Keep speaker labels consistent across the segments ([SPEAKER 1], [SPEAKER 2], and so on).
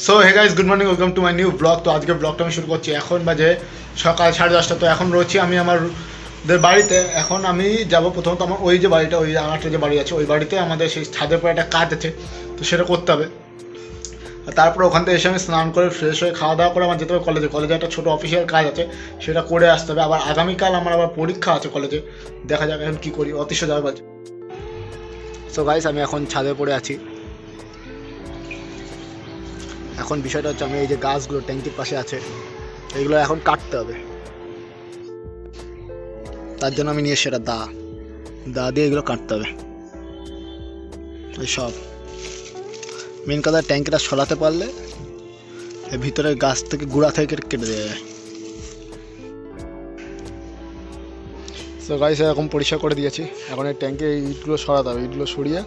[SPEAKER 1] So hey guys, good morning, welcome to my new blog. তো আজকে ব্লগটা আমি শুরু করছি। এখন বাজে সকাল 10:30। তো এখন রয়েছি আমি আমাদের বাড়িতে। এখন আমি যাব প্রথমত আমার ওই যে বাড়িটা, ওই আগারটা যে বাড়ি আছে, ওই বাড়িতে আমাদের সেই ছাদের পরে একটা কাজ আছে, তো সেটা করতে হবে। আর তারপরে ওখান থেকে এসে আমি স্নান করে ফ্রেশ হয়ে খাওয়া দাওয়া করে আমার যেতে হবে কলেজে। কলেজে একটা ছোটো অফিসিয়াল কাজ আছে, সেটা করে আসতে হবে। আবার আগামীকাল আমার আবার পরীক্ষা আছে কলেজে, দেখা যাক এখন কী করি, অতিশ যাবে বাজে। সো গাইস, আমি এখন ছাদে পড়ে আছি। এখন বিষয়টা হচ্ছে, আমি এই যে গাছগুলো ট্যাঙ্কির পাশে আছে, এগুলো এখন কাটতে হবে। তার জন্য আমি নিয়ে এসে সেটা দা দিয়ে এগুলো কাটতে হবে। এই সব মেন কথা, ট্যাঙ্কিটা সরাতে পারলে এর ভিতরে গাছ থেকে গুঁড়া থেকে কেটে দেওয়া যায়। তো গাইস, এরকম পরিষ্কার করে দিয়েছি। এখন এই ট্যাঙ্কে এই ইটগুলো সরাতে হবে। ইটগুলো সরিয়ে,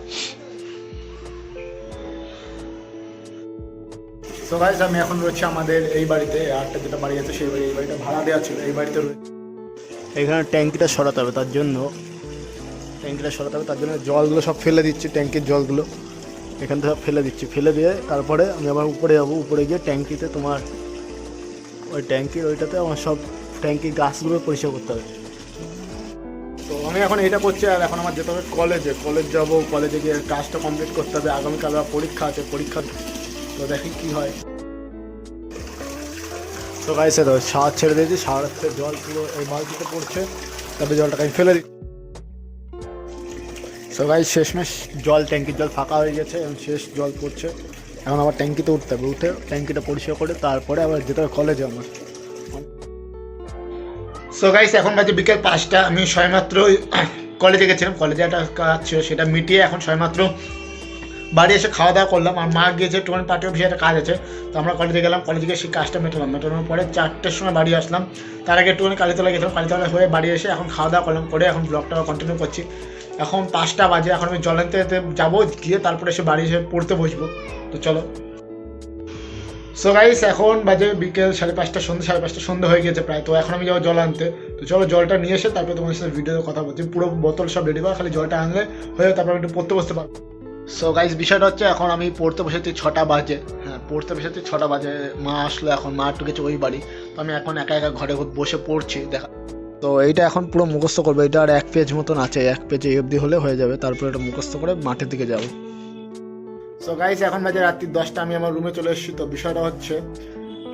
[SPEAKER 1] তো গাইস আমি এখন রয়েছে আমাদের এই বাড়িতে। আরেকটা যেটা বাড়ি আছে সেই বাড়ি, এই বাড়িটা ভাড়া দেওয়া ছিল, এই বাড়িতে এখানে ট্যাঙ্কিটা সরাতে হবে। তার জন্য জলগুলো সব ফেলে দিচ্ছি, ট্যাঙ্কির জলগুলো এখান থেকে সব ফেলে দিচ্ছি। ফেলে দিয়ে তারপরে আমি আবার উপরে যাবো। উপরে গিয়ে ট্যাঙ্কিতে, তোমার ওই ট্যাঙ্কির ওইটাতে আমার সব ট্যাঙ্কির গাছগুলো পরিষ্কার করতে হবে। তো আমি এখন এইটা করছি। আর এখন আমার যেতে হবে কলেজ যাবো। কলেজে গিয়ে কাজটা কমপ্লিট করতে হবে। আগামীকাল পরীক্ষা আছে, পরীক্ষা তো দেখি কি হয়। তো গাইছে, তো সার ছেড়ে দিয়েছি, সারের জল পুরো এই বালতিতে পড়ছে, তারপরে জলটাকে আমি ফেলে দিচ্ছি। তো গাইস, শেষমেশ জল, ট্যাঙ্কির জল ফাঁকা হয়ে গেছে, এবং শেষ জল পড়ছে। এখন আবার ট্যাঙ্কিতে উঠতে হবে, উঠে ট্যাঙ্কিটা পরিষ্কার করে তারপরে আবার যেতে হবে কলেজে আমার। সো গাইস, এখন বাজে বিকেল 5টা। আমি সবেমাত্র কলেজে গেছিলাম। কলেজে একটা কাজ ছিল, সেটা মিটিয়ে এখন সবেমাত্র বাড়ি এসে খাওয়া দাওয়া করলাম। আর মা গিয়েছে একটুখানি পার্টি অফিসে একটা কাজ আছে, তো আমরা কলেজে গেলাম। কলেজে গিয়ে সেই কাজটা মেটানোর পরে 4টের সময় বাড়ি আসলাম। তার আগে একটুখানি কালীতলা গেছিলাম, কালীতলা হয়ে বাড়ি এসে এখন খাওয়া দাওয়া করলাম, করে এখন ব্লগটা কন্টিনিউ করছি। এখন 5টা বাজে। এখন আমি জল আনতে যাবো, গিয়ে তারপরে এসে বাড়ি এসে পড়তে বসবো। তো চলো। সো গাইস, এখন বাজে বিকেল 5:30, সন্ধ্যে হয়ে গেছে প্রায়। তো এখন আমি যাবো জল আনতে। তো চলো জলটা নিয়ে এসে তারপরে তোমার সাথে ভিডিওতে কথা বলছি। পুরো বোতল সব রেডি করা, খালি জলটা আনলে হয়ে তারপর একটু পড়তে বসতে পারবো। সো গাইস, বিষয়টা হচ্ছে, এখন আমি পড়তে বসেছি 6টা বাজে। হ্যাঁ, পড়তে বসেছি 6টা বাজে। মা আসলো, এখন মা একটু গেছে ওই বাড়ি। তো আমি এখন একা একা ঘরে বসে পড়ছি। দেখা, তো এইটা এখন পুরো মুখস্থ করবো। এটা আর 1 পেজ মতন আছে, 1 পেজে অবধি হলে হয়ে যাবে। তারপরে এটা মুখস্থ করে মাঠের দিকে যাবো। সো গাইস, এখন বাজে রাত্রি 10টা। আমি আমার রুমে চলে এসেছি। তো বিষয়টা হচ্ছে,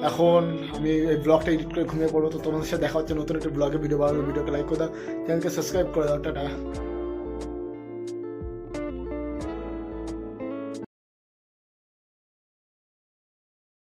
[SPEAKER 1] এখন আমি এই ব্লগটা এডিট করে ঘুমিয়ে পড়বো। তো তোমাদের সাথে দেখা হচ্ছে নতুন একটা ব্লগে। ভিডিওকে লাইক করে দাও, চ্যানেলকে সাবস্ক্রাইব করে দাও। টাটা।